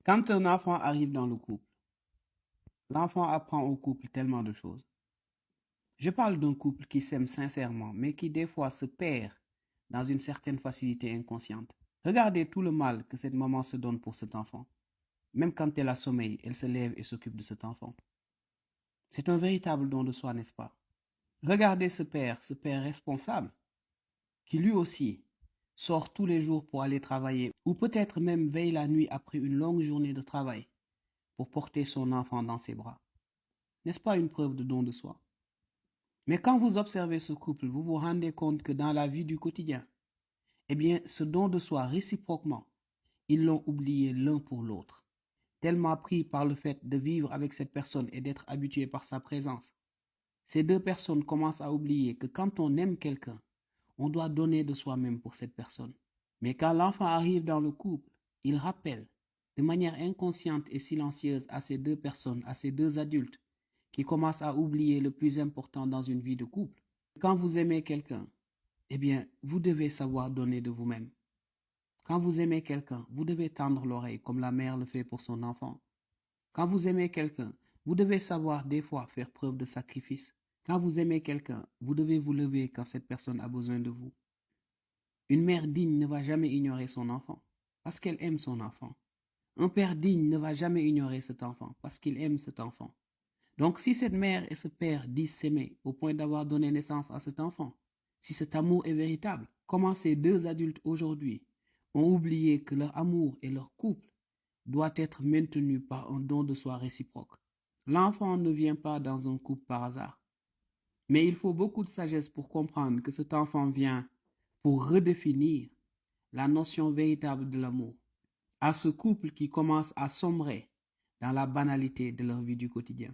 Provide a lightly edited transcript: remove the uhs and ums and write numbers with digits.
Quand un enfant arrive dans le couple, l'enfant apprend au couple tellement de choses. Je parle d'un couple qui s'aime sincèrement, mais qui des fois se perd dans une certaine facilité inconsciente. Regardez tout le mal que cette maman se donne pour cet enfant. Même quand elle a sommeil, elle se lève et s'occupe de cet enfant. C'est un véritable don de soi, n'est-ce pas? Regardez ce père responsable, qui lui aussi sort tous les jours pour aller travailler, ou peut-être même veille la nuit après une longue journée de travail pour porter son enfant dans ses bras. N'est-ce pas une preuve de don de soi? Mais quand vous observez ce couple, vous vous rendez compte que dans la vie du quotidien, eh bien, ce don de soi réciproquement, ils l'ont oublié l'un pour l'autre, tellement pris par le fait de vivre avec cette personne et d'être habitué par sa présence. Ces deux personnes commencent à oublier que quand on aime quelqu'un, on doit donner de soi-même pour cette personne. Mais quand l'enfant arrive dans le couple, il rappelle de manière inconsciente et silencieuse à ces deux personnes, à ces deux adultes, qui commencent à oublier le plus important dans une vie de couple. Quand vous aimez quelqu'un, eh bien, vous devez savoir donner de vous-même. Quand vous aimez quelqu'un, vous devez tendre l'oreille comme la mère le fait pour son enfant. Quand vous aimez quelqu'un, vous devez savoir des fois faire preuve de sacrifice. Quand vous aimez quelqu'un, vous devez vous lever quand cette personne a besoin de vous. Une mère digne ne va jamais ignorer son enfant parce qu'elle aime son enfant. Un père digne ne va jamais ignorer cet enfant parce qu'il aime cet enfant. Donc si cette mère et ce père disent s'aimer au point d'avoir donné naissance à cet enfant, si cet amour est véritable, comment ces deux adultes aujourd'hui ont oublié que leur amour et leur couple doit être maintenu par un don de soi réciproque. L'enfant ne vient pas dans un couple par hasard. Mais il faut beaucoup de sagesse pour comprendre que cet enfant vient pour redéfinir la notion véritable de l'amour à ce couple qui commence à sombrer dans la banalité de leur vie du quotidien.